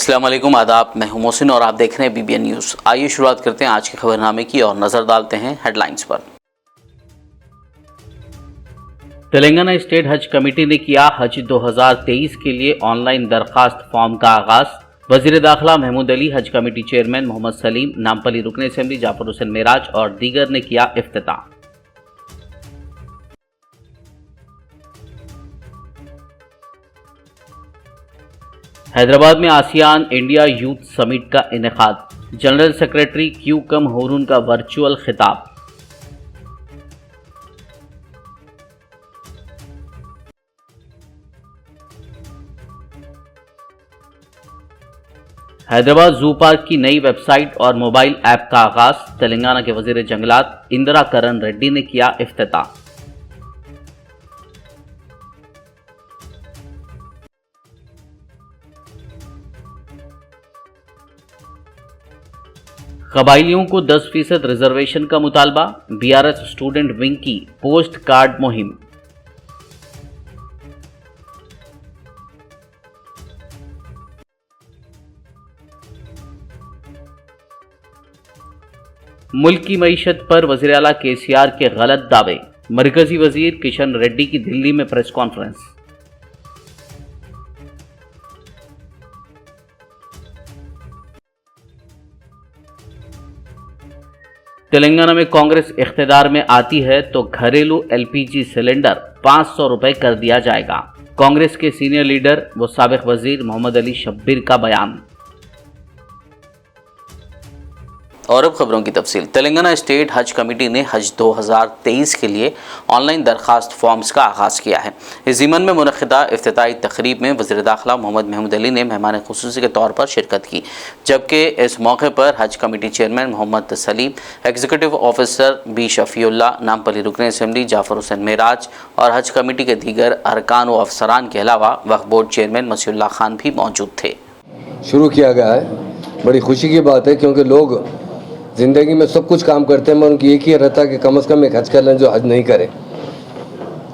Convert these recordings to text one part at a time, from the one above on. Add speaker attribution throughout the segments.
Speaker 1: अस्सलाम वालेकुम, आदाब। मैं हूं मोहसिन और आप देख रहे हैं BBN न्यूज़। आइए शुरुआत करते हैं आज के खबरनामे की और नज़र डालते हैं हेडलाइंस पर। तेलंगाना स्टेट हज कमेटी ने किया हज 2023 के लिए ऑनलाइन दरखास्त फॉर्म का आगाज। वजीर दाखिला महमूद अली, हज कमेटी चेयरमैन मोहम्मद सलीम, नामपल्ली रुकन असेंबली जाफर हुसैन मेराज और दीगर ने किया इफ्तिताह। हैदराबाद में आसियान इंडिया यूथ समिट का इनेकाद। जनरल सेक्रेटरी क्यू कम हुरून का वर्चुअल खिताब। हैदराबाद जू पार्क की नई वेबसाइट और मोबाइल ऐप का आगाज। तेलंगाना के वजीर जंगलात इंदिरा करण रेड्डी ने किया इफ्तिताह। कबाइलियों को 10% रिजर्वेशन का मुतालबा। BRS स्टूडेंट विंग की पोस्ट कार्ड मुहिम। मुल्क की मईशत पर वज़ीर आला KCR के गलत दावे। मरकजी वजीर किशन रेड्डी की दिल्ली में प्रेस कॉन्फ्रेंस। तेलंगाना में कांग्रेस इख्तिदार में आती है तो घरेलू LPG सिलेंडर 500 रुपए कर दिया जाएगा। कांग्रेस के सीनियर लीडर व साबिक वजीर मोहम्मद अली शब्बीर का बयान। और अब खबरों की तफसील। तेलंगाना स्टेट हज कमेटी ने हज 2023 के लिए ऑनलाइन दरखास्त फॉर्म्स का आगाज़ किया है। इस ज़िमन में मुनक़िदा इफ्तिताई तकरीब में वज़ीर दाखिला मोहम्मद महमूद अली ने मेहमान ख़ुसूसी के तौर पर शिरकत की, जबकि इस मौके पर Haj committee chairman Mohammed Salim, executive officer B Shafiullah, Nampally रुकन असेंबली जाफर हुसैन मेराज और हज कमेटी के दीगर अरकान व अफसरान के अलावा वक्फ़ बोर्ड चेयरमैन मसीउल्लाह खान भी मौजूद थे।
Speaker 2: शुरू किया गया है, बड़ी खुशी की बात है, क्योंकि लोग ज़िंदगी में सब कुछ काम करते हैं मगर उनकी एक ही रहता है कि कम से कम एक हज कर लें जो हज नहीं करे।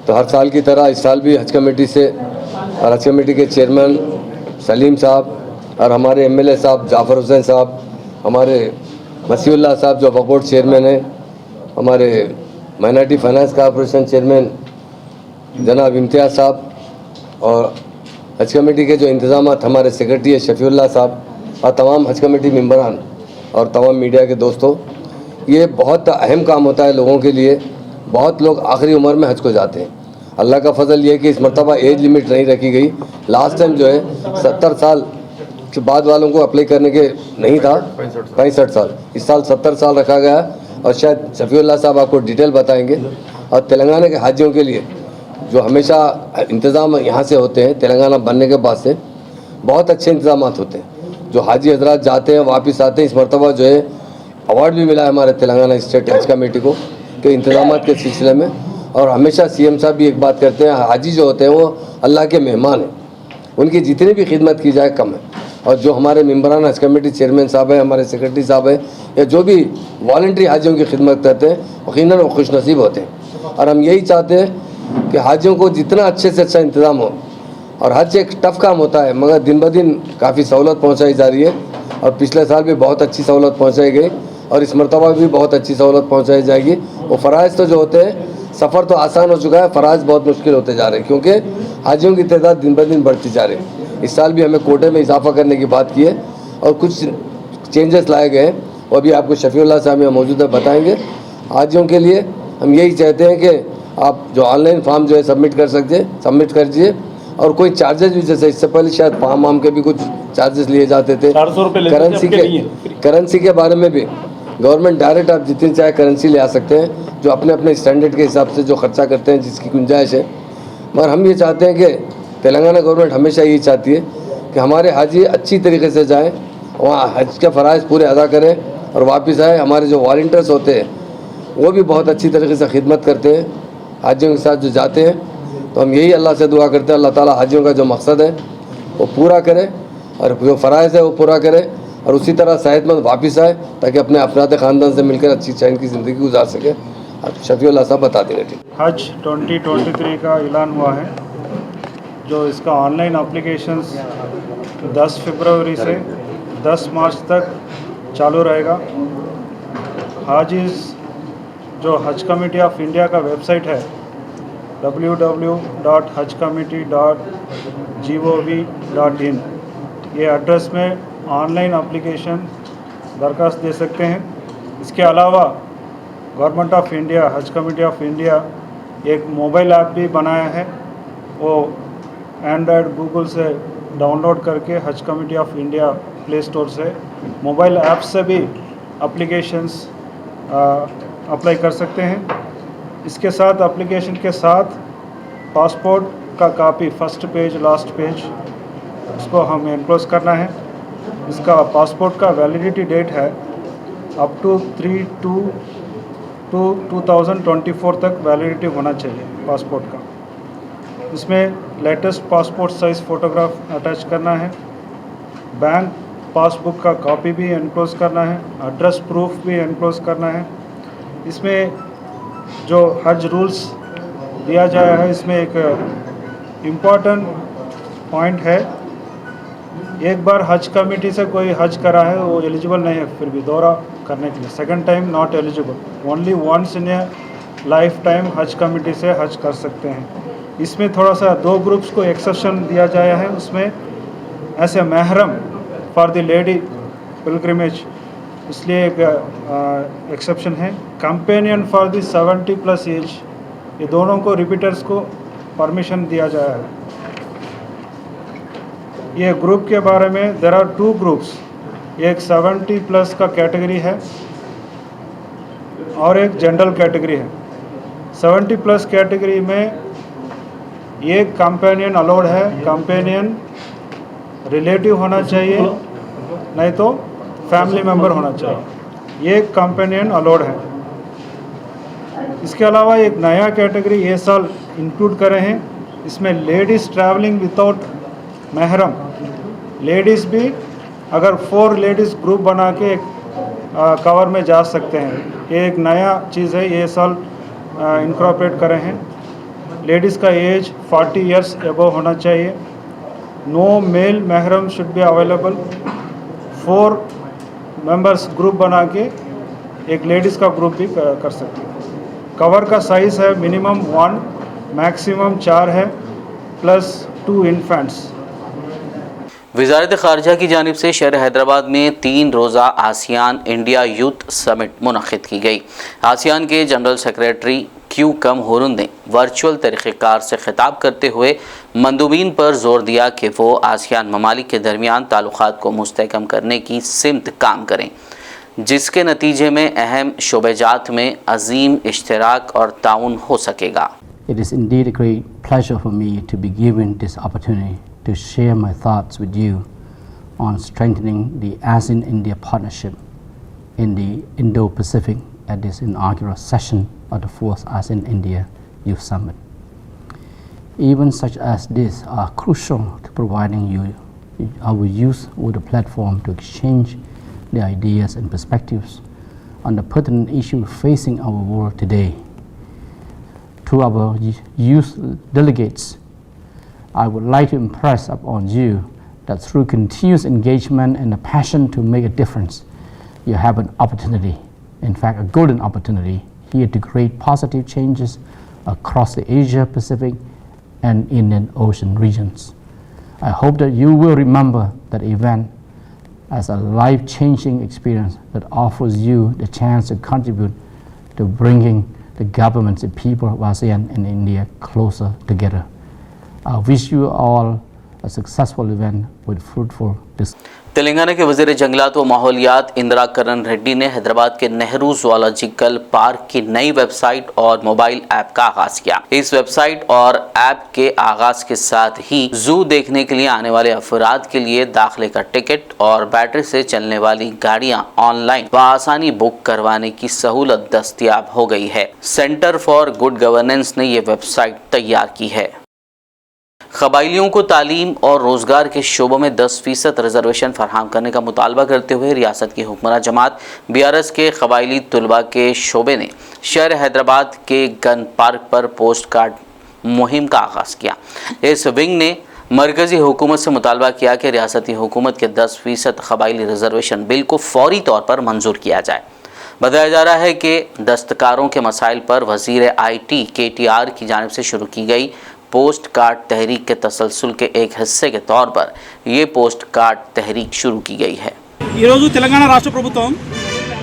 Speaker 2: तो हर साल की तरह इस साल भी हज कमेटी से और हज कमेटी के चेयरमैन सलीम साहब और हमारे MLA साहब जाफ़र हुसैन साहब, हमारे मसीउल्लाह साहब जो वक्फ़ बोर्ड चेयरमैन हैं, हमारे माइनॉरिटी फाइनेंस कॉर्पोरेशन चेयरमैन जनाब इम्तियाज़ साहब और हज कमेटी के जो इंतज़ामात हमारे सेक्रेटरी है शफ़ीउल्लाह साहब और तमाम हज कमेटी मेम्बरान और तमाम मीडिया के दोस्तों, ये बहुत अहम काम होता है लोगों के लिए। बहुत लोग आखिरी उम्र में हज को जाते हैं। अल्लाह का फजल ये है कि इस मरतबा एज लिमिट नहीं रखी गई। लास्ट टाइम जो है 70 साल के बाद वालों को अप्लाई करने के नहीं था, 65 साल। इस साल 70 साल रखा गया और शायद शफ़ीउल्लाह साहब आपको डिटेल बताएंगे। और तेलंगाना के हाजियों के लिए जो हमेशा इंतज़ाम यहाँ से होते हैं, तेलंगाना बनने के बाद से बहुत अच्छे इंतज़ाम होते हैं। जो हाजी हजरात जाते हैं वापस आते हैं। इस मरतबा जो है अवार्ड भी मिला है हमारे तेलंगाना स्टेट हज कमेटी को के इंतज़ाम के सिलसिले में। और हमेशा CM साहब भी एक बात करते हैं, हाजी जो होते हैं वो अल्लाह के मेहमान हैं, उनकी जितनी भी खिदमत की जाए कम है। और जो हमारे मेम्बरान हज कमेटी चेयरमैन साहब हैं, हमारे सेक्रेटरी साहब हैं, या जो भी वॉलंटरी हाजियों की खिदमत करते हैं, यकीनन वो खुश नसीब होते हैं। और हम यही चाहते हैं कि हाजियों को जितना अच्छे से अच्छा इंतज़ाम हो। और हज एक टफ़ काम होता है मगर दिन ब दिन काफ़ी सहूलत पहुंचाई जा रही है और पिछले साल भी बहुत अच्छी सहूलत पहुंचाई गई और इस मरतबा भी बहुत अच्छी सहूलत पहुंचाई जाएगी। वो फ़राइज़ तो जो होते हैं, सफ़र तो आसान हो चुका है, फ़राइज़ बहुत मुश्किल होते जा रहे हैं क्योंकि हाजियों की तादाद दिन ब दिन बढ़ती जा रही है। इस साल भी हमें कोटे में इजाफा करने की बात की है और कुछ चेंजेस लाए गए हैं, वो अभी आपको शफ़ीउल्लाह साहब यहाँ मौजूद है बताएँगे। हाजियों के लिए हम यही चाहते हैं कि आप जो ऑनलाइन फॉर्म जो है सबमिट कीजिए और कोई चार्जेस भी, जैसे इससे पहले शायद फॉर्म वाम के भी कुछ चार्जेस लिए जाते थे।
Speaker 3: 400 रुपये
Speaker 2: करेंसी के बारे में भी गवर्नमेंट डायरेक्ट आप जितनी चाहे करेंसी ले आ सकते हैं, जो अपने अपने स्टैंडर्ड के हिसाब से जो खर्चा करते हैं जिसकी गुंजाइश है। मगर हम ये चाहते हैं कि तेलंगाना गवर्नमेंट हमेशा यही चाहती है कि हमारे हाजी अच्छी तरीके से जाएँ, वहाँ हज के फ़राइज़ पूरे अदा करें और वापस आए। हमारे जो वॉलंटियर्स होते हैं वो भी बहुत अच्छी तरीके से खिदमत करते हैं हाजियों के साथ जो जाते हैं। तो हम यही अल्लाह से दुआ करते हैं अल्लाह ताला हाजियों का जो मकसद है वो पूरा करे और जो फ़राइज़ है वो पूरा करे और उसी तरह सेहतमंद वापस आए ताकि अपने अफराद ख़ानदान से मिलकर अच्छी चैन की ज़िंदगी गुजार सके। शफ़ीउल्लाह साहब बता देंगे।
Speaker 3: हज 2023 का ऐलान हुआ है जो इसका ऑनलाइन एप्लीकेशंस 10 फरवरी से 10 मार्च तक चालू रहेगा। हाजिज जो हज कमेटी ऑफ इंडिया का वेबसाइट है www.hajcommittee.gov.in, ये एड्रेस में ऑनलाइन एप्लीकेशन दरख्वास्त दे सकते हैं। इसके अलावा गवर्नमेंट ऑफ इंडिया, हज कमेटी ऑफ इंडिया एक मोबाइल ऐप भी बनाया है। वो एंड्रॉयड गूगल से डाउनलोड करके हज committee of India play store से मोबाइल ऐप से भी एप्लीकेशंस अप्लाई कर सकते हैं। इसके साथ एप्लीकेशन के साथ पासपोर्ट का copy, first page last page, उसको हम एनक्लोज करना है। इसका पासपोर्ट का वैलिडिटी डेट है अप टू 3/2/2024 तक वैलिडिटी होना चाहिए पासपोर्ट का। इसमें latest passport size photograph attach करना है। बैंक पासबुक का कॉपी भी एनक्लोज करना है। एड्रेस प्रूफ भी एनक्लोज करना है। इसमें जो हज रूल्स दिया जाया है, इसमें एक इम्पॉर्टेंट पॉइंट है, एक बार हज कमेटी से कोई हज करा है वो एलिजिबल नहीं है फिर भी दोहरा करने के लिए, second time not eligible, only once in a lifetime हज कमेटी से हज कर सकते हैं। इसमें थोड़ा सा 2 ग्रुप्स को एक्सेप्शन दिया जाया है। उसमें ऐसे महरम फॉर द लेडी पिलग्रिमेज, इसलिए एक एक्सेप्शन है। कंपेनियन फॉर द 70+ एज, ये दोनों को रिपीटर्स को परमिशन दिया जाया है। ये ग्रुप के बारे में देयर आर 2 ग्रुप्स, एक 70+ का कैटेगरी है और एक जनरल कैटेगरी है। 70+ कैटेगरी में एक कंपेनियन अलाउड है, कंपेनियन रिलेटिव होना चाहिए, नहीं तो फैमिली मेम्बर होना चाहिए, ये कंपेनियन अलाउड है। इसके अलावा एक नया कैटेगरी ये साल इंक्लूड करे हैं, इसमें लेडीज़ ट्रैवलिंग विदाउट महरम, लेडीज़ भी अगर 4 लेडीज़ ग्रुप बना के एक कवर में जा सकते हैं। ये एक नया चीज़ है, ये साल इंकॉर्पोरेट करे हैं। लेडीज़ का एज 40 इयर्स एबव होना चाहिए। नो मेल महरम should be available. 4 members group बना के एक लेडीज़ का ग्रुप भी कर सकते हैं। कवर का साइज़ है मिनिमम 1, मैक्सिमम 4 है, प्लस 2 इन्फेंट्स।
Speaker 1: वज़ारत ख़ारजा की जानिब से शहर हैदराबाद में 3 रोज़ा आसियान इंडिया यूथ समिट मुनक़िद की गई। आसियान के जनरल सेक्रेटरी क्यू कम हुरुन ने वर्चुअल तरीक़ेकार से ख़िताब करते हुए मंदूबीन पर ज़ोर दिया कि वो आसियान ममालिक के दरमियान ताल्लुक़ात को मुस्तहकम करने की सिमत काम करें, जिसके नतीजे में अहम शोबेजात में अजीम इश्तराक और ताउन हो सकेगा।
Speaker 4: It is indeed a great pleasure for me to be given this opportunity to share my thoughts with you on strengthening the ASEAN-India partnership in the Indo-Pacific at this inaugural session of the 4th ASEAN-India Youth Summit. Events such as this are crucial to providing our youth with a platform to exchange their ideas and perspectives on the pertinent issues facing our world today. To our youth delegates, I would like to impress upon you that through continuous engagement and a passion to make a difference, you have an opportunity, in fact a golden opportunity, here to create positive changes across the Asia Pacific and Indian Ocean regions. I hope that you will remember that event as a life-changing experience that offers you the chance to contribute to bringing the governments and people of ASEAN and India closer together. I wish you all a successful event with fruitful discussion.
Speaker 1: Telangana के वज़ीर जंगलात व माहौलियात इंदिरा करण रेड्डी ने हैदराबाद के Nehru zoological park की नई website और mobile app का आगाज़ किया। इस वेबसाइट और ऐप के आगाज़ के साथ ही जू देखने के लिए आने वाले अफराद के लिए दाखिले का टिकट और बैटरी से चलने वाली गाड़ियां ऑनलाइन बआसानी बुक करवाने की सहूलत दस्तयाब हो गई है। सेंटर फॉर गुड गवर्नेंस ने ये वेबसाइट तैयार की है। क़बाइलियों को तालीम और रोज़गार के शोबों में 10% रिजर्वेशन फराहम करने का मुतालबा करते हुए रियासत की हुक्मरान जमात BRS के क़बाइली तलबा के शोबे ने शहर हैदराबाद के गन पार्क पर पोस्ट कार्ड मुहिम का आगाज़ किया। इस विंग ने मरकज़ी हुकूमत से मुतालबा किया कि रियासती हुकूमत के 10% कबायली रिजर्वेशन बिल को फौरी तौर पर मंजूर किया जाए। बताया जा रहा है कि दस्तकारों के मसाइल पर वज़ीर IT KTR की जानिब से शुरू की गई पोस्ट कार्ड तहरीक के तसलसल के एक हिस्से के तौर पर ये पोस्ट कार्ड तहरीक शुरू की गई है।
Speaker 5: తెలంగాణ రాష్ట్ర ప్రభుత్వం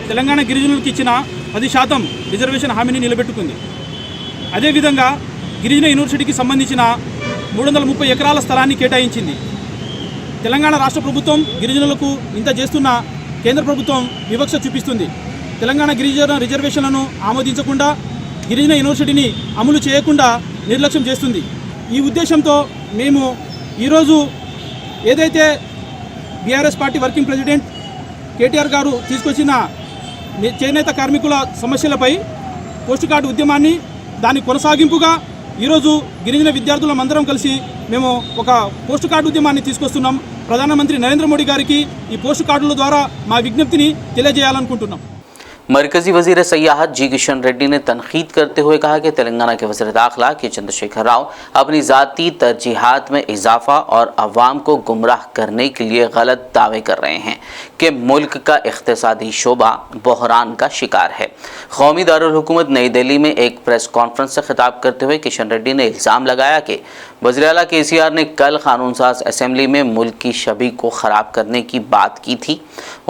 Speaker 5: తెలంగాణ గిరిజనులకు ఇచ్చిన 10% రిజర్వేషన్ హామీని నిలబెట్టుకుంది. అదేవిధంగా గిరిజన యూనివర్సిటీకి సంబంధించిన 330 ఎకరాల స్థలాన్ని కేటాయించింది. తెలంగాణ రాష్ట్ర ప్రభుత్వం గిరిజనులకు ఇంత చేస్తున్న కేంద్ర ప్రభుత్వం వివక్ష చూపిస్తుంది. తెలంగాణ గిరిజన రిజర్వేషన్లను ఆమోదించకుండా గిరిజన యూనివర్సిటీని అమలు చేయకుండా నిర్లక్ష్యం చేస్తుంది. ఈ ఉద్దేశంతో మేము ఈరోజు ఏదైతే BRS party working president KTR గారు తీసుకొచ్చిన చేనేత కార్మికుల సమస్యలపై పోస్ట్ కార్డు ఉద్యమాన్ని దాని కొనసాగింపుగా ఈరోజు గిరిజన విద్యార్థులందరం కలిసి మేము ఒక పోస్ట్ కార్డు ఉద్యమాన్ని తీసుకొస్తున్నాం. ప్రధానమంత్రి నరేంద్ర మోడీ గారికి ఈ పోస్ట్ కార్డుల ద్వారా మా విజ్ఞప్తిని తెలియజేయాలనుకుంటున్నాం.
Speaker 1: मरकज़ी वज़ीर सयाहत जी किशन रेड्डी ने तनकीद करते हुए कहा कि तेलंगाना के वज़ीर दाखिला के चंद्रशेखर राव अपनी ज़ाती तरजीहात में इजाफ़ा और अवाम को गुमराह करने के लिए गलत दावे कर रहे हैं कि मुल्क का इक़्तिसादी शोबा बहरान का शिकार है। कौमी दारुल हुकूमत नई दिल्ली में एक प्रेस कॉन्फ्रेंस से खिताब करते हुए किशन रेड्डी ने इल्ज़ाम लगाया कि वज़ीर आला KCR ने कल कानून साज असम्बली में मुल्क की छवि को ख़राब करने की बात की थी।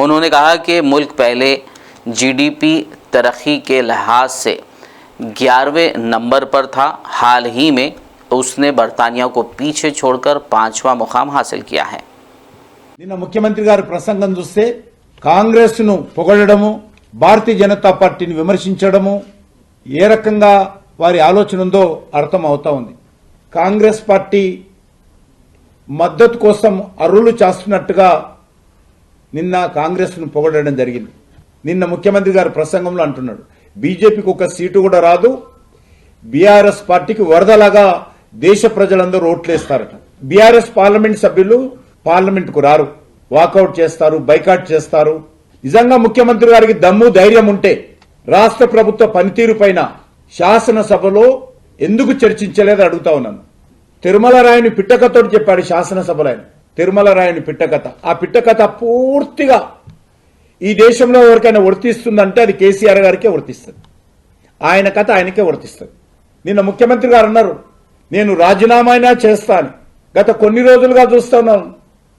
Speaker 1: उन्होंने कहा कि मुल्क पहले GDP तरक्की के लिहाज से 11वें नंबर पर था। हाल ही में उसने बरतानिया को पीछे छोड़कर 5वां मुकाम हासिल किया है।
Speaker 6: నిన్న ముఖ్యమంత్రి గారి ప్రసంగం చూస్తే కాంగ్రెస్ ను పొగడము, భారతీయ జనతా పార్టీని విమర్శించడము ఏ రకంగా వారి ఆలోచన ఉందో అర్థం అవుతా ఉంది. కాంగ్రెస్ పార్టీ మద్దతు కోసం అరులు చేస్తున్నట్టుగా నిన్న కాంగ్రెస్ ను పొగడడం జరిగింది. నిన్న ముఖ్యమంత్రి గారి ప్రసంగంలో అంటున్నాడు బీజేపీకి ఒక సీటు కూడా రాదు, బీఆర్ఎస్ పార్టీకి వరదలాగా దేశ ప్రజలందరూ ఓట్లేస్తారట. బీఆర్ఎస్ పార్లమెంట్ సభ్యులు పార్లమెంట్ కు రారు, వాకౌట్ చేస్తారు, బైకాట్ చేస్తారు. నిజంగా ముఖ్యమంత్రి గారికి దమ్ము ధైర్యం ఉంటే రాష్ట్ర ప్రభుత్వ పనితీరు పైన శాసనసభలో ఎందుకు చర్చించలేదు అడుగుతా ఉన్నాను. తిరుమల రాయుని పిట్టకతో చెప్పాడు శాసనసభలో ఆయన. తిరుమల రాయుని పిట్టకథ, ఆ పిట్టకథ పూర్తిగా ఈ దేశంలో ఎవరికైనా వర్తిస్తుందంటే అది కేసీఆర్ గారికే వర్తిస్తుంది. ఆయన కథ ఆయనకే వర్తిస్తుంది. నిన్న ముఖ్యమంత్రి గారు అన్నారు నేను రాజీనామా అయినా చేస్తాను. గత కొన్ని రోజులుగా చూస్తున్నాను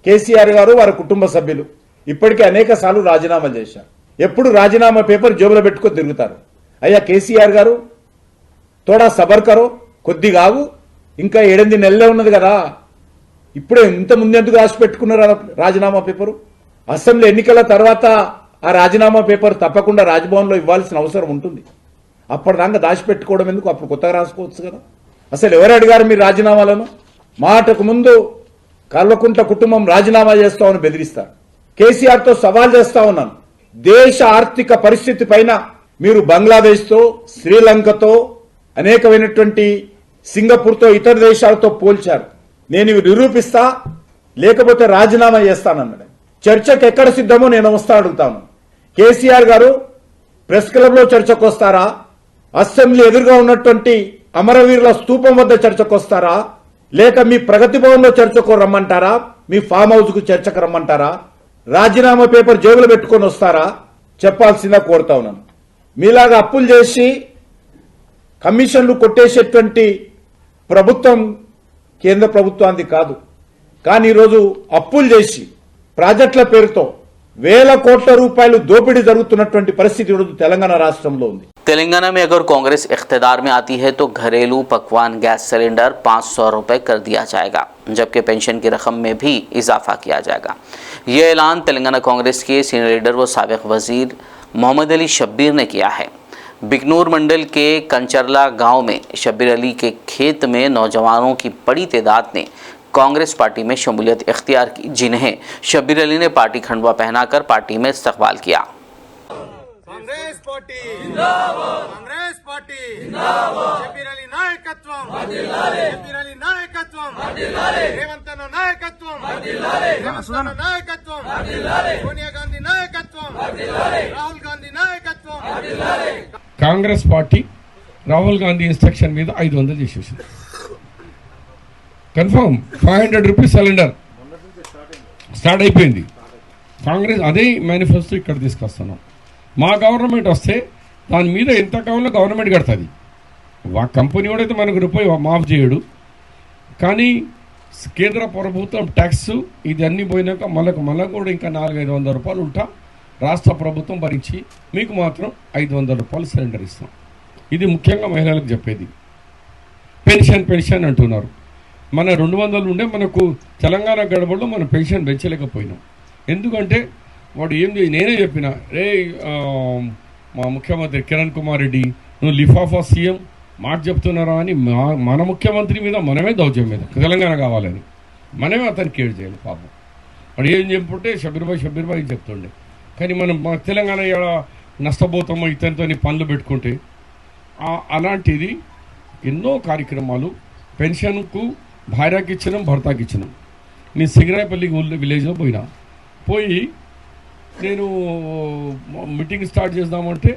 Speaker 6: కేసీఆర్ గారు వారి కుటుంబ సభ్యులు ఇప్పటికే అనేక సార్లు రాజీనామా చేశారు. ఎప్పుడు రాజీనామా పేపర్ జేబులో పెట్టుకొని తిరుగుతారు. అయ్యా కేసీఆర్ గారు తోడా సబర్ కరో, కొద్దిగా ఆగు, ఇంకా 8 నెలలే ఉన్నది కదా, ఇప్పుడే ఇంత ముందెందుకు రాసి పెట్టుకున్నారు రాజీనామా పేపరు? అసెంబ్లీ ఎన్నికల తర్వాత ఆ రాజీనామా పేపర్ తప్పకుండా రాజ్భవన్లో ఇవ్వాల్సిన అవసరం ఉంటుంది. అప్పటిదాకా దాచిపెట్టుకోవడం ఎందుకు? అప్పుడు కొత్తగా రాసుకోవచ్చు కదా. అసలు ఎవరు అడిగారు మీరు రాజీనామాలను? మాటకు ముందు కల్వకుంట్ల కుటుంబం రాజీనామా చేస్తామని బెదిరిస్తారు. కేసీఆర్తో సవాల్ చేస్తా ఉన్నాను, దేశ ఆర్థిక పరిస్థితి పైన మీరు బంగ్లాదేశ్తో, శ్రీలంకతో, అనేకమైనటువంటి సింగపూర్తో, ఇతర దేశాలతో పోల్చారు. నేను ఇవి నిరూపిస్తా, లేకపోతే రాజీనామా చేస్తానన్నాడు. చర్చకు ఎక్కడ సిద్ధమో నేను వస్తా అడుగుతాను. కేసీఆర్ గారు ప్రెస్ క్లబ్ లో చర్చకు వస్తారా? అసెంబ్లీ ఎదురుగా ఉన్నటువంటి అమరవీరుల స్తూపం వద్ద చర్చకు వస్తారా? లేక మీ ప్రగతి భవన్ లో చర్చకు రమ్మంటారా? మీ ఫామ్ హౌస్ కు చర్చకు రమ్మంటారా? రాజీనామా పేపర్ జేబులో పెట్టుకొని వస్తారా? చెప్పాల్సిందా కోరుతా ఉన్నాను. మీలాగా అప్పులు చేసి కమిషన్లు కొట్టేసేటువంటి ప్రభుత్వం కేంద్ర ప్రభుత్వానికి కాదు. కానీ ఈరోజు అప్పులు చేసి ప్రాజెక్టుల పేరుతో వేల కోట్ల రూపాయలు దోపిడీ జరుగుతున్నటువంటి పరిస్థితి తెలంగాణ రాష్ట్రంలో ఉంది.
Speaker 1: तेलंगाना में अगर कांग्रेस इख्तिदार में आती है तो घरेलू पकवान गैस सिलेंडर 500 रुपये कर दिया जाएगा, जबकि पेंशन की रकम में भी इजाफा किया जाएगा। ये ऐलान तेलंगाना कांग्रेस के सीनियर लीडर व साबिक वजीर मोहम्मद अली शब्बीर ने किया है। बिकनूर मंडल के कंचरला गांव में शब्बीर अली के खेत में नौजवानों की बड़ी तादाद ने कांग्रेस पार्टी में शमूलियत इख्तियार की, जिन्हें शब्बीर अली ने पार्टी खंडवा पहनाकर पार्टी में इस्तकबाल किया।
Speaker 7: कांग्रेस पार्टी जिंदाबाद, कांग्रेस पार्टी जिंदाबाद, शब्बीर अली नायकत्वम वर्धिल्लाले, शब्बीर अली नायकत्वम वर्धिल्लाले, रेवंत अन्न नायकत्वम वर्धिल्लाले, रेवंत अन्न नायकत्वम वर्धिल्लाले, सोनिया गांधी नायकत्वम वर्धिल्लाले, राहुल गांधी नायकत्वम वर्धिल्लाले.
Speaker 8: కాంగ్రెస్ పార్టీ రాహుల్ గాంధీ ఇన్స్ట్రక్షన్ మీద 500 చేసేసింది. కన్ఫర్మ్ 500 రూపీస్ సిలిండర్ స్టార్ట్ అయిపోయింది. కాంగ్రెస్ అదే మేనిఫెస్టో ఇక్కడ తీసుకొస్తున్నాం. మా గవర్నమెంట్ వస్తే దాని మీద ఎంత కావాలో గవర్నమెంట్ కడుతుంది. కంపెనీ వాడైతే మనకు రూపాయి మాఫ్ చేయడు. కానీ కేంద్ర ప్రభుత్వం ట్యాక్స్ ఇది అన్నీ పోయినాక మళ్ళీ కూడా ఇంకా 400-500 రూపాయలు ఉంటా రాష్ట్ర ప్రభుత్వం భరించి మీకు మాత్రం 500 రూపాయలు సిలిండర్ ఇస్తాం. ఇది ముఖ్యంగా మహిళలకు చెప్పేది. పెన్షన్ అంటున్నారు. మన 200 ఉండే మనకు తెలంగాణ గడబడిలో మనం పెన్షన్ పెంచలేకపోయినాం. ఎందుకంటే వాడు నేనే చెప్పిన మా ముఖ్యమంత్రి కిరణ్ కుమార్ రెడ్డి నువ్వు లిఫాఫా సీఎం మాట చెప్తున్నారా అని మన ముఖ్యమంత్రి మీద మనమే దౌర్జన్యం మీద తెలంగాణ కావాలని మనమే అతనికి ఏడు చేయాలి. పాపం వాడు ఏం చెప్పుంటే షబీర్ భాయ్ చెప్తుండే. కానీ మనం తెలంగాణ నష్టపోతామో ఇతనితో పనులు పెట్టుకుంటే అలాంటిది ఎన్నో కార్యక్రమాలు పెన్షన్కు భార్యకి ఇచ్చినాం, భర్తకి ఇచ్చినాం. నేను సింగరాయపల్లి విలేజ్లో పోయి నేను మీటింగ్ స్టార్ట్ చేద్దామంటే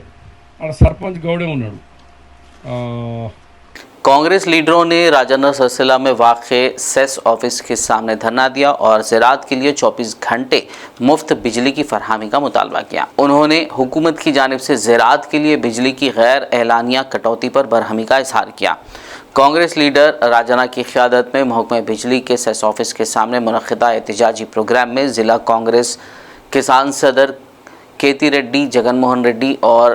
Speaker 8: అక్కడ సర్పంచ్ గౌడే ఉన్నాడు.
Speaker 1: कांग्रेस लीडरों ने राजन्ना सरसिला में वाक़े सेस ऑफिस के सामने धरना दिया और ज़राअत के लिए 24 घंटे मुफ्त बिजली की फरहमी का मुतालबा किया। उन्होंने हुकूमत की जानिब से ज़राअत के लिए बिजली की गैर एलानिया कटौती पर बरहमी का इजहार किया। कांग्रेस लीडर राजन्ना की क़यादत में महकमा बिजली के सेस ऑफिस के सामने मुनक़िदा एहतजाजी प्रोग्राम में ज़िला कांग्रेस किसान सदर केती रेड्डी, जगनमोहन रेड्डी और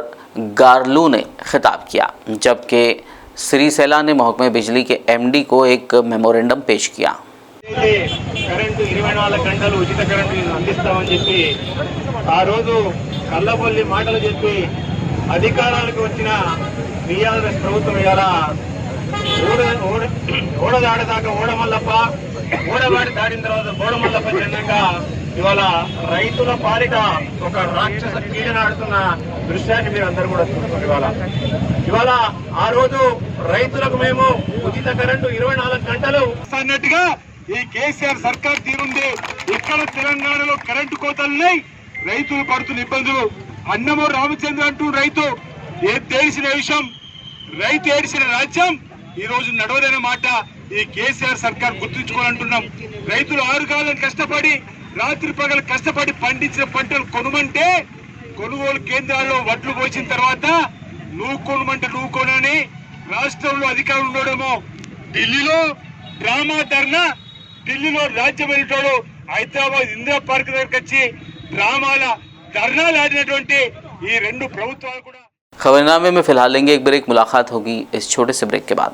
Speaker 1: गार्लू ने खिताब किया, जबकि श्रीसेला ने महकमे बिजली के एमडी को एक मेमोरेंडम पेश किया।
Speaker 9: కరెంటు 24 గంటలు ఉచిత కరెంటు అందిస్తామని చెప్పి ఆ రోజు కల్లబొల్లి మాటలు చెప్పి అధికారాలకు వచ్చిన టీఆర్ఎస్ ప్రభుత్వం ఇలా ఓడదాడదాకా ఓడమల్లప్ప, ఓడవాడి దాడిన తర్వాత బోడమల్లప్ప చిహ్నంగా ఇవాళ రైతుల పాలిట ఒక రాక్షస కీడనాడుతున్న దృశ్యాన్ని మీరు అందరూ కూడా చూస్తున్నారు. ఇవాళ ఆ రోజు రైతులకు మేము ఉచిత కరెంటు 24 గంటలు అన్నట్టుగా ఈ కేసీఆర్ సర్కార్ తీరుంది. ఇక్కడ తెలంగాణలో కరెంటు కోతలున్నాయి, రైతులు పడుతున్న ఇబ్బందులు. అన్నమో రామచంద్ర అంటూ రైతు తెలిసిన విషయం, రైతు ఏడిసిన రాజ్యం ఈ రోజు నడవదనే మాట ఈ కేసీఆర్ సర్కార్ గుర్తుంచుకోవాలంటున్నాం. రైతులు 6 కాలం కష్టపడి రాత్రి పగలు కష్టపడి పండించిన పంటలు కొనుమంటే కొనుగోలు కేంద్రాల్లో వడ్లు పోసిన తర్వాత నువ్వు కొనుమంటే నువ్వు కొనని రాష్ట్రంలో అధికారులు ఉండడమో, ఢిల్లీలో డ్రామా ధర్నా, ఢిల్లీలో రాజ్యం వెళ్ళేటోడు హైదరాబాద్ ఇందిరా పార్క్ దగ్గరకు వచ్చి డ్రామాల ధర్నాలు ఆడినటువంటి ఈ 2 ప్రభుత్వాలు కూడా।
Speaker 1: खबरनामे में फिलहाल लेंगे एक ब्रेक, मुलाकात होगी इस छोटे से ब्रेक के बाद।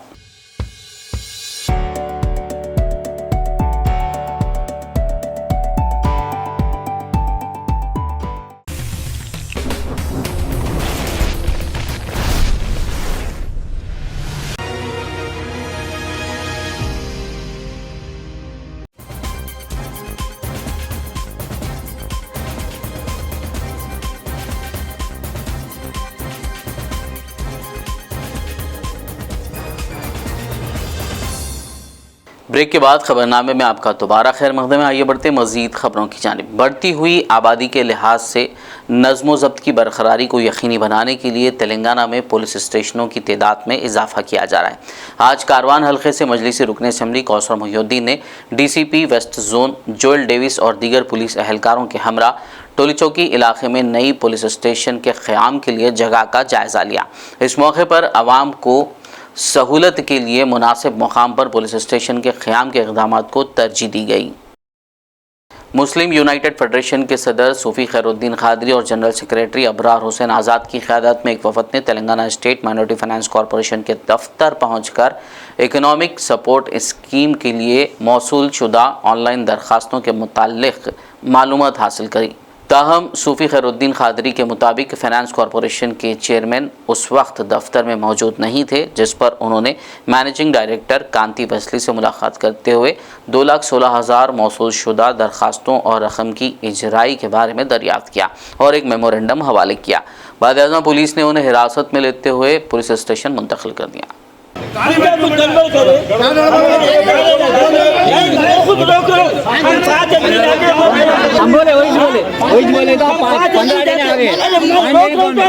Speaker 1: ब्रेक के बाद खबरनामे में आपका दोबारा खैर मकदम है। आइए बढ़ते मज़ीद खबरों की जानिब। बढ़ती हुई आबादी के लिहाज से नज़्म ज़ब्त की बरकरारी को यकीनी बनाने के लिए तेलंगाना में पुलिस स्टेशनों की तादाद में इजाफा किया जा रहा है। आज कारवान हल्के से मजलिसी रुकन असम्बली कौसर मोहिउद्दीन ने DCP west zone Joel Davies और दीगर पुलिस एहलकारों के हमरा टोली चौकी इलाके में नई पुलिस स्टेशन के क़याम के लिए जगह का जायज़ा लिया। इस मौके पर आवाम को सहूलत के लिए मुनासिब मुकाम पर पुलिस स्टेशन के क़याम के इक़दामात को तरजीह दी गई। मुस्लिम यूनाइटेड फेडरेशन के सदर सूफ़ी खैरुद्दीन क़ादरी और जनरल सेक्रेटरी अबरार हुसैन आज़ाद की क़यादत में एक वफ़द ने Telangana state minority finance corporation के दफ्तर पहुंचकर इकनॉमिक सपोर्ट स्कीम के लिए मौसूल शुदा ऑनलाइन दरख्वास्तों के मुताल्लिक़ मालूमात हासिल करी। ताहम सूफ़ी खैरुद्दीन क़ादरी के मुताबिक फाइनेंस कॉरपोरेशन के चेयरमैन उस वक्त दफ्तर में मौजूद नहीं थे, जिस पर उन्होंने मैनेजिंग डायरेक्टर कांति वसली से मुलाकात करते हुए 2,16,000 मौसूल शुदा दरख्वास्तों और रकम की इजराई के बारे में दरियाफ्त किया और एक मेमोरेंडम हवाले किया। बाद-ए-आज़म पुलिस ने उन्हें हिरासत में लेते हुए पुलिस स्टेशन मुंतकिल कर दिया।
Speaker 10: कुछ गड़बड़ करे हम बोले वही बोले तो 15 दिन आ गए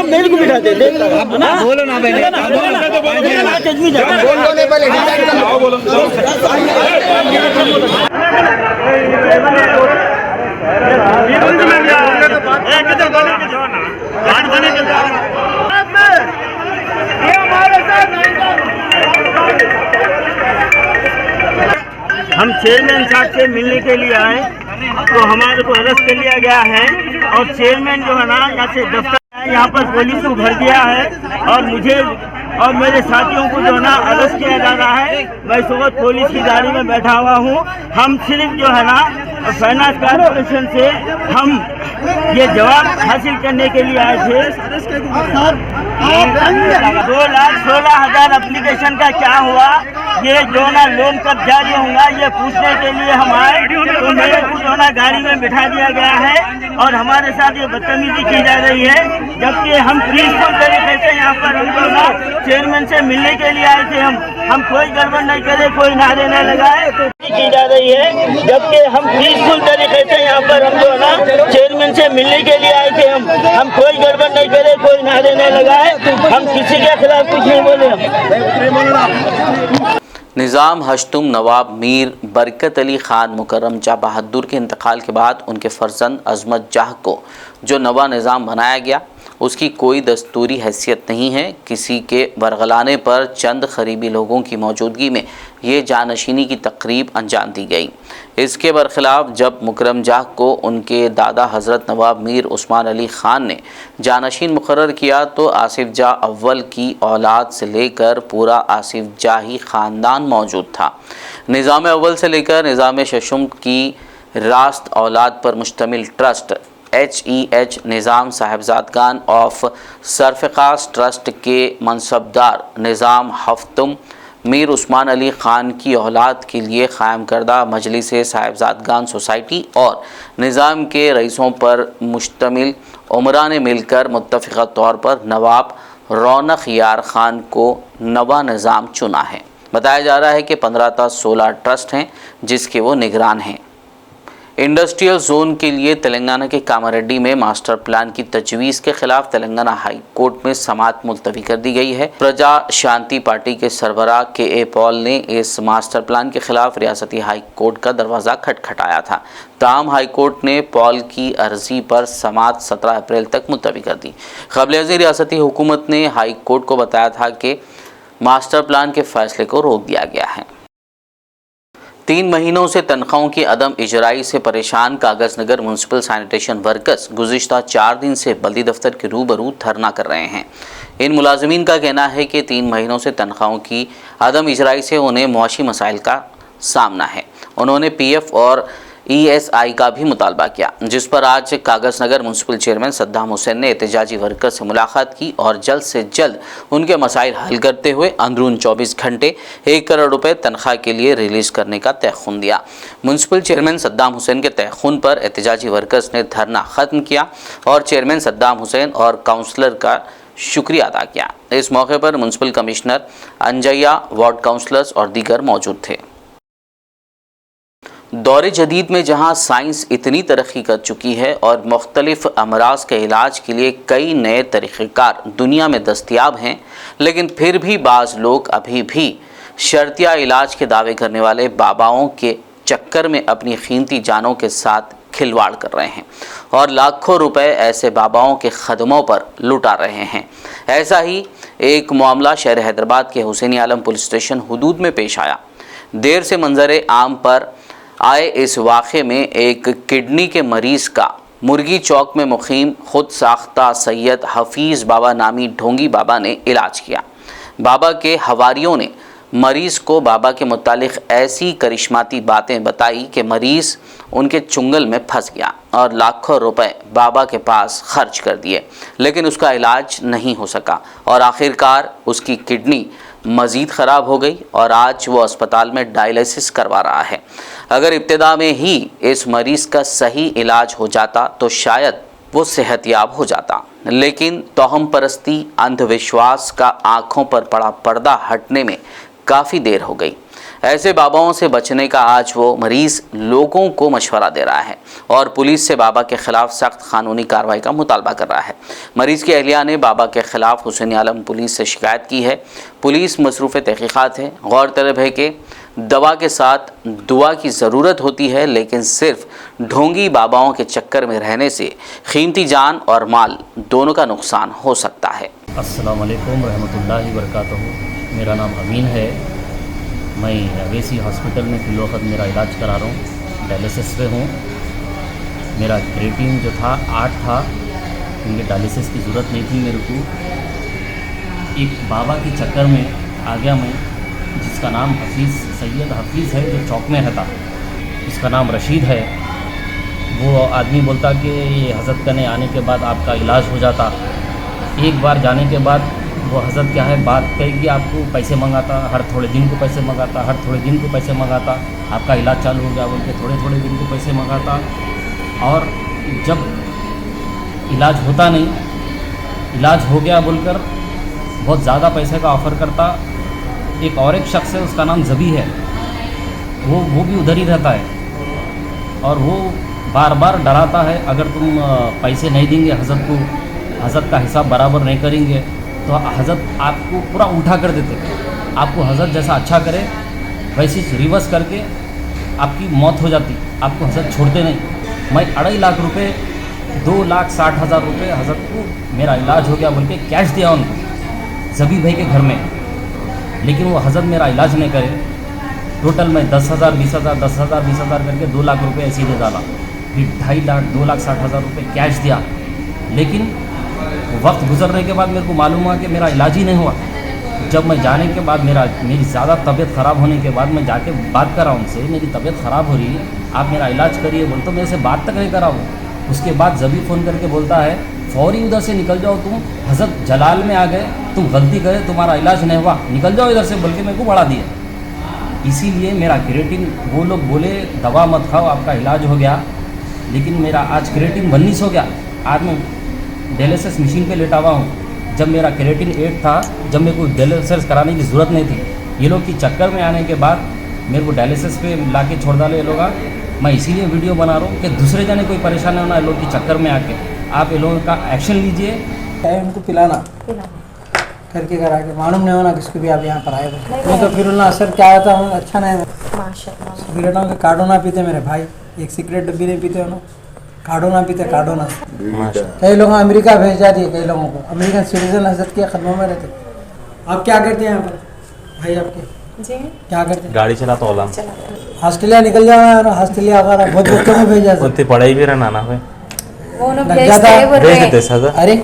Speaker 10: मेरे को बिठा दे बोलो ना पहले हम चेयरमैन साहब से मिलने के लिए आए तो हमारे को अरेस्ट कर लिया गया है और चेयरमैन जो है ना यहाँ से दफ्तर है, यहाँ पर पुलिस को भर दिया है और मुझे और मेरे साथियों को जो है ना अरेस्ट किया जा रहा है। मैं सुबह पुलिस की गाड़ी में बैठा हुआ हूँ। हम सिर्फ जो है ना फाइनेंस कॉर्पोरेशन से हम ये जवाब हासिल करने के लिए आए थे। 2,16,000 एप्लीकेशन का क्या हुआ, ये जो ना लोन कब जारी होगा ये पूछने के लिए हम आए तो मेरे को जो ना गाड़ी में बिठा दिया गया है और हमारे साथ ये बदतमीजी की जा रही है, जबकि हम पीसफुल तरीके से यहाँ पर हमको ना चेयरमैन से मिलने के लिए आए थे। हम कोई गड़बड़ नहीं करे, कोई नारे न लगाए तो की जा रही है, जबकि हम पीसफुल तरीके से यहाँ पर हमको ना चेयरमैन से मिलने के लिए आए थे। हम कोई गड़बड़ नहीं करे, कोई नारे न लगाए, हम किसी के खिलाफ कुछ नहीं बोले।
Speaker 1: निज़ाम हश्तुम नवाब मीर बरकत अली ख़ान मुकर्रम जा बहादुर के इंतकाल के बाद उनके फ़र्जंद अज़मत जाह को जो नवा निज़ाम बनाया गया उसकी कोई दस्तूरी हैसियत नहीं है। किसी के बरगलाने पर चंद करीबी लोगों की मौजूदगी में ये जानशीनी की तकरीब अंजाम दी गई। इसके बरखिलाफ़ जब मुकर्रम जाह को उनके दादा हज़रत नवाब मीर उस्मान अली ख़ान ने जानशीन मुकर्रर किया तो आसिफ जाह अव्वल की औलाद से लेकर पूरा आसिफ जाही ख़ानदान मौजूद था। निज़ाम अव्वल से लेकर निज़ाम शशम की रास्त औलाद पर मुश्तमिल ट्रस्ट HEH निज़ाम साहिबजादगान ऑफ सरफ़ास ट्रस्ट के मनसबदार निज़ाम हफ्तुम मीर उस्मान अली ख़ान की औलाद के लिए क़ायम करदा मजलिस साहिबजादगान सोसाइटी और निज़ाम के रईसों पर मुश्तमिल उमरा ने मिलकर मुत्तफ़िक़ा तौर पर नवाब रौनक यार ख़ान को नवा निज़ाम चुना है। बताया जा रहा है कि 15 ता 16 ट्रस्ट हैं जिसके वो निगरान हैं। इंडस्ट्रियल जोन के लिए तेलंगाना के कामारेड्डी में मास्टर प्लान की तजवीज़ के खिलाफ तेलंगाना हाई कोर्ट में समाअत मुलतवी कर दी गई है। प्रजा शांति पार्टी के सरबराह KA पॉल ने इस मास्टर प्लान के खिलाफ रियासती हाई कोर्ट का दरवाज़ा खटखटाया था। ताहम हाई कोर्ट ने पॉल की अर्जी पर समाअत 17 अप्रैल तक मुलतवी कर दी। क़ब्ल-ए-ज़ीर रियासती हुकूमत ने हाई कोर्ट को बताया था कि मास्टर प्लान के फैसले को रोक दिया गया है। 3 महीनों से तनख्वाहों की अदम इजराई से परेशान कागज़नगर म्यूनसिपल सैनिटेशन वर्कर्स गुज़िश्ता 4 दिन से बल्दी दफ्तर के रूबरू धरना कर रहे हैं। इन मुलाजमीन का कहना है कि 3 महीनों से तनख्वाहों की अदम इजराई से उन्हें मुआशी मसाइल का सामना है। उन्होंने PF और ESI का भी मुतालबा किया, जिस पर आज कागज़नगर म्यूनसिपल चेयरमैन सद्दाम हुसैन ने एहतजाजी वर्कर से मुलाकात की और जल्द से जल्द उनके मसाइल हल करते हुए अंदरून 24 घंटे 1 करोड़ रुपए तनख्वाह के लिए रिलीज़ करने का तयख़ुन दिया। म्यूनसिपल चेयरमैन सद्दाम हुसैन के तयख़ुन पर एहतजाजी वर्कर्स ने धरना ख़त्म किया और चेयरमैन सद्दाम हुसैन और काउंसलर का शुक्रिया अदा किया। इस मौके पर municipal commissioner Anjaiah, ward councillors और दीगर मौजूद थे। दौरे जदीद में जहां साइंस इतनी तरक्की कर चुकी है और मुख्तलिफ अमराज के इलाज के लिए कई नए तरीक़ेकार दुनिया में दस्तयाब हैं, लेकिन फिर भी बाज़ लोग अभी भी शर्तिया इलाज के दावे करने वाले बाबाओं के चक्कर में अपनी कीमती जानों के साथ खिलवाड़ कर रहे हैं और लाखों रुपए ऐसे बाबाओं के ख़दमों पर लुटा रहे हैं। ऐसा ही एक मामला शहर हैदराबाद के हुसैनी आलम पुलिस स्टेशन हुदूद में पेश आया। देर से मंजर आम पर आए इस वाक़े में एक किडनी के मरीज़ का मुर्गी चौक में मुक़ीम खुद साख्ता सैयद हफीज़ बाबा नामी ढोंगी बाबा ने इलाज किया। बाबा के हवारियों ने मरीज़ को बाबा के मुतालिक ऐसी करिश्माती बातें बताई कि मरीज़ उनके चुंगल में फंस गया और लाखों रुपए बाबा के पास खर्च कर दिए, लेकिन उसका इलाज नहीं हो सका और आखिरकार उसकी किडनी मज़ीद ख़राब हो गई और आज वो अस्पताल में डायलिसिस करवा रहा है। अगर इब्तिदा में ही इस मरीज़ का सही इलाज हो जाता तो शायद वो सेहतयाब हो जाता। लेकिन तोहम परस्ती, अंधविश्वास का आंखों पर पड़ा पर्दा हटने में काफ़ी देर हो गई। ऐसे बाबाओं से बचने का आज वो मरीज़ लोगों को मशवरा दे रहा है और पुलिस से बाबा के ख़िलाफ़ सख्त कानूनी कार्रवाई का मुतालबा कर रहा है। मरीज़ की अहलिया ने बाबा के ख़िलाफ़ हुसैन आलम पुलिस से शिकायत की है। पुलिस मसरूफ़ तहक़ीक़ात है। गौरतलब है कि दवा के साथ दुआ की ज़रूरत होती है, लेकिन सिर्फ ढोंगी बाबाओं के चक्कर में रहने से कीमती जान और माल दोनों का नुकसान हो सकता है।
Speaker 11: अस्सलाम वालेकुम रहमतुल्लाहि व बरकातहू। मेरा नाम अमीन है। मैं अवेसी हॉस्पिटल में फ़िलवक़्त मेरा इलाज करा रहा हूँ, डायलिसिस पे हूँ। मेरा क्रिएटिन जो था 8 था, क्योंकि डायलिसिस की ज़रूरत नहीं थी मेरे को। एक बाबा के चक्कर में आ गया मैं, जिसका नाम सैयद हफीज़ है, जो चौक में रहता। उसका नाम रशीद है। वो आदमी बोलता कि ये हज़रत कने आने के बाद आपका इलाज हो जाता। एक बार जाने के बाद वो हज़रत क्या है बात कहेगी, आपको पैसे मंगाता, हर थोड़े दिन को पैसे मंगाता, हर थोड़े दिन को पैसे मंगाता। आपका इलाज चालू हो गया बोल के थोड़े थोड़े दिन को पैसे मंगाता। और जब इलाज होता नहीं, इलाज हो गया बोलकर बहुत ज़्यादा पैसे का ऑफ़र करता। एक और एक शख्स है, उसका नाम ज़बी है, वो भी उधर ही रहता है और वो बार बार डराता है, अगर तुम पैसे नहीं देंगे हज़रत को, हज़रत का हिसाब बराबर नहीं करेंगे तो हज़रत आपको पूरा उल्टा कर देते। आपको हज़रत जैसा अच्छा करे वैसे रिवर्स करके आपकी मौत हो जाती। आपको हज़रत छोड़ते नहीं। मैं 2.5 लाख रुपए, 2,60,000 रुपये हज़रत को मेरा इलाज हो गया बोल के कैश दिया उनको, ज़बी भाई के घर में। लेकिन वो हज़रत मेरा इलाज नहीं करे। टोटल में 10,000, 20,000, 10,000, 20,000 करके 2 लाख रुपये ऐसे दे डाला। फिर 2.5 लाख, 2,60,000 रुपये कैश दिया। लेकिन वक्त गुजरने के बाद मेरे को मालूम हुआ कि मेरा इलाज ही नहीं हुआ। जब मैं जाने के बाद मेरी ज़्यादा तबीयत ख़राब होने के बाद मैं जाके बात करा उनसे, मेरी तबीयत ख़राब हो रही है, आप मेरा इलाज करिए बोल, तो मेरे से बात तक नहीं करा वो। उसके बाद ज़बी फ़ोन करके बोलता है फ़ौरी उधर से निकल जाओ, तुम हज़रत जलाल में आ गए, तुम गलती करे, तुम्हारा इलाज नहीं हुआ, निकल जाओ इधर से बोल के मेरे को बढ़ा दिया। इसीलिए मेरा क्रिएटिन, वो लोग बोले दवा मत खाओ आपका इलाज हो गया, लेकिन मेरा आज क्रिएटिन 19 हो गया। आज मैं डायलिसिस मशीन पे लेटा हुआ हूँ। जब मेरा क्रिएटिन 8 था, जब मेरे को डायलिसिस कराने की ज़रूरत नहीं थी, ये लोग की चक्कर में आने के बाद मेरे को डायलिसिस पे ला के छोड़ डाले ये लोग। मैं इसीलिए वीडियो बना रहा हूँ कि दूसरे जने कोई परेशान होना ये लोग की चक्कर में आके। आप ये लोगों का एक्शन लीजिए।
Speaker 12: उनको पिलाना करके करा के, मालूम नहीं होना किसको भी आप यहाँ पर आए नहीं तो फिर उन्हें असर क्या आता है अच्छा नहीं। सिगरेटों के कार्डो ना पीते मेरे भाई, एक सिगरेट डब्बी नहीं पीते उन्होंने, कार्डो ना पीते, कार्डो ना। कई लोग अमेरिका भेज जाती है, कई लोगों को अमेरिकन सिटीजन हज़रत के खदमों में रहते। आप क्या करते हैं यहाँ पर भाई? आपके जी क्या करते हैं?
Speaker 13: गाड़ी चलाता ओला।
Speaker 12: ऑस्ट्रेलिया निकल जाना है, ऑस्ट्रेलिया अगर बहुत बच्चों को भेजा
Speaker 13: उतनी पढ़ाई भी रहना ना भाई,
Speaker 12: भेज देते सर। अरे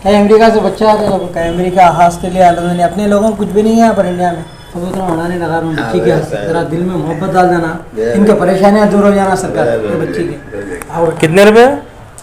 Speaker 12: कहीं अमेरिका से बच्चा आते हैं, कहीं अमेरिका, ऑस्ट्रेलिया, लंदन, अपने लोगों को कुछ भी नहीं है यहाँ पर इंडिया में। तो उतना उड़ाने लगा रहा हूँ। ठीक है, जरा दिल में मोहब्बत डाल देना, इनके परेशानियाँ दूर हो जाना सरकार के बच्चे के।
Speaker 13: कितने रुपए?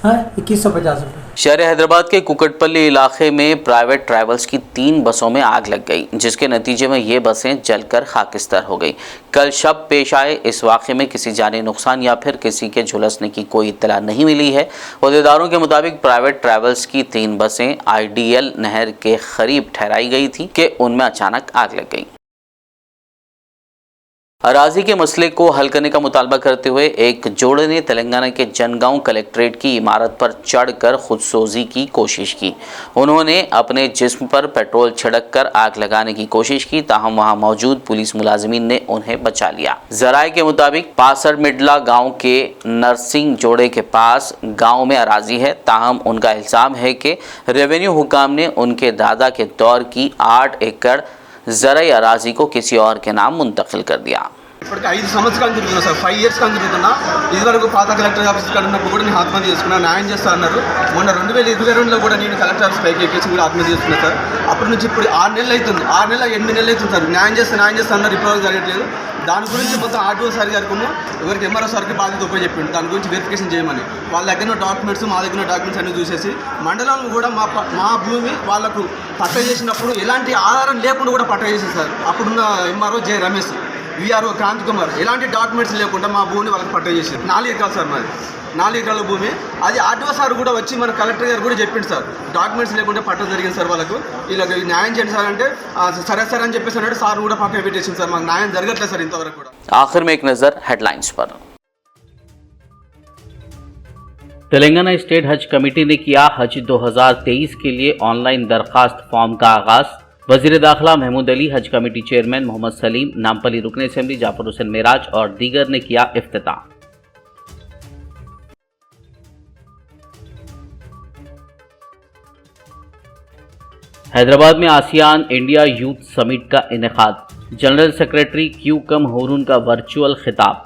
Speaker 12: हाँ 2150 रुपये।
Speaker 1: शहर हैदराबाद के कुकटपल्ली इलाके में प्राइवेट ट्रैवल्स की 3 बसों में आग लग गई, जिसके नतीजे में ये बसें जलकर खाकिस्तर हो गई। कल शब पेश आए इस वाक़े में किसी जानी नुकसान या फिर किसी के झुलसने की कोई इत्तला नहीं मिली है। अहदेदारों के मुताबिक प्राइवेट ट्रैवल्स की 3 बसें आईडीएल नहर के करीब ठहराई गई थी कि उनमें अचानक आग लग गई। अराजी के मसले को हल करने का मुतालबा करते हुए एक जोड़े ने तेलंगाना के जनगांव कलेक्ट्रेट की इमारत पर चढ़कर खुदसोजी की कोशिश की। उन्होंने अपने जिस्म पर पेट्रोल छिड़क कर आग लगाने की कोशिश की, ताहम वहां मौजूद पुलिस मुलाजिमीन ने उन्हें बचा लिया। जराये के मुताबिक पासर मिडला गांव के नरसिंह जोड़े के पास गांव में अराजी है, ताहम उनका इल्ज़ाम है कि रेवेन्यू हुकाम ने उनके दादा के दौर की 8 एकड़ ज़राई अराजी को किसी और के नाम मुंतकिल कर दिया।
Speaker 14: ఇప్పటికి 5 సంవత్సరాలు తిరుగుతున్నా సార్, 5 ఇయర్స్ కానీ తిరుగుతున్నా. ఇదివరకు పాత కలెక్టర్ ఆఫీస్ కాడ ఉన్నప్పుడు కూడా నేను ఆత్మహత్య చేసుకున్నా, న్యాయం చేస్తా అన్నారు. మొన్న 2022లో కూడా నేను కలెక్టర్ ఆఫీస్ పైకి ఎక్కేసి కూడా ఆత్మహత్య చేసుకున్నా సార్. అప్పటి నుంచి ఇప్పుడు 6 నెలలు అవుతుంది, 6 నెలలు 8 నెలలు అవుతుంది సార్. న్యాయం చేస్తా అన్నారు, ఇప్పుడు జరగట్లేదు. దాని గురించి మొత్తం ఆర్టీఓ సార్ గారికి ఎవరికి ఎంఆర్ఓ సార్కి బాధ్యత ఉపయోగ చెప్పిండు, దాని గురించి వెరిఫికేషన్ చేయమని. వాళ్ళ దగ్గర డాక్యుమెంట్స్, మా దగ్గర డాక్యుమెంట్స్ అన్ని చూసేసి మండలంలో కూడా మా భూమి వాళ్ళకు పట్ట చేసినప్పుడు ఎలాంటి ఆధారం లేకుండా కూడా పట్ట చేసేది సార్. అప్పుడున్న ఎంఆర్ఓ జె రమేష్. విఆర్ఓ కాంతి కుమార్ ఎలాంటి డాక్యుమెంట్స్ లేకుండా మా భూమిని వాళ్ళకి పట్ట చేసి 4 ఎకరాలు సార్ మాది 4 ఎకరాల భూమి. అది ఆర్డీఓ సార్ కూడా వచ్చి మన కలెక్టర్ గారు కూడా చెప్పింది సార్ డాక్యుమెంట్స్ లేకుండా పట్ట జరిగింది సార్ వాళ్ళకు. వీళ్ళకి న్యాయం చేయండి సార్ అంటే సరే సరే అని చెప్పేసి అన్నాడు. సార్ కూడా పక్కన పెట్టేసింది సార్. మాకు న్యాయం జరగట్లేదు సార్ ఇంతవరకు కూడా.
Speaker 1: आखिर में एक नज़र हेडलाइंस पर। तेलंगाना स्टेट हज कमेटी ने किया हज 2023 के लिए ऑनलाइन दरखास्त फॉर्म का आगाज। वजीर दाखिला महमूद अली, हज कमेटी चेयरमैन मोहम्मद सलीम, नामपली रुकन असेंबली जाफर हुसैन मेराज और दीगर ने किया इफ्तिताह। हैदराबाद में आसियान इंडिया यूथ समिट का इनेकाद। जनरल सेक्रेटरी क्यू कम होरून का वर्चुअल खिताब।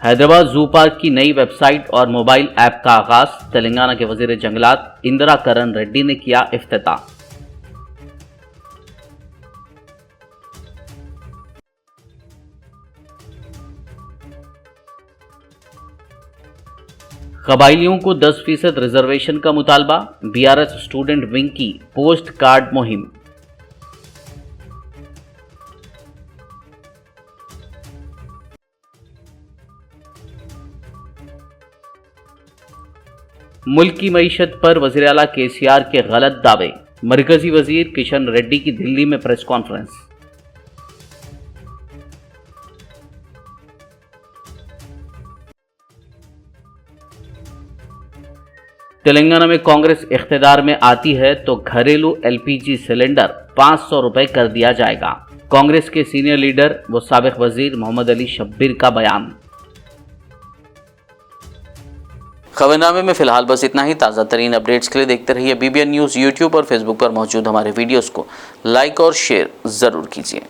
Speaker 1: हैदराबाद जू पार्क की नई वेबसाइट और मोबाइल ऐप का आगाज। तेलंगाना के वजीर जंगलात इंदिरा करण रेड्डी ने किया इफ्तिताह। कबाइलियों को 10% रिजर्वेशन का मुतालबा। बीआरएस स्टूडेंट विंग की पोस्ट कार्ड मुहिम। मुल्क की मईशत पर वज़ीर आला केसीआर के गलत दावे। मरकजी वजीर किशन रेड्डी की दिल्ली में प्रेस कॉन्फ्रेंस। तेलंगाना में कांग्रेस इख्तिदार में आती है तो घरेलू एलपीजी सिलेंडर 500 रुपए कर दिया जाएगा। कांग्रेस के सीनियर लीडर व साबिक वजीर मोहम्मद अली शब्बीर का बयान। खबरनामे में फिलहाल बस इतना ही। ताज़ा तरीन अपडेट्स के लिए देखते रहिए BBN न्यूज़। यूट्यूब और फेसबुक पर मौजूद हमारे वीडियोस को लाइक और शेयर ज़रूर कीजिए।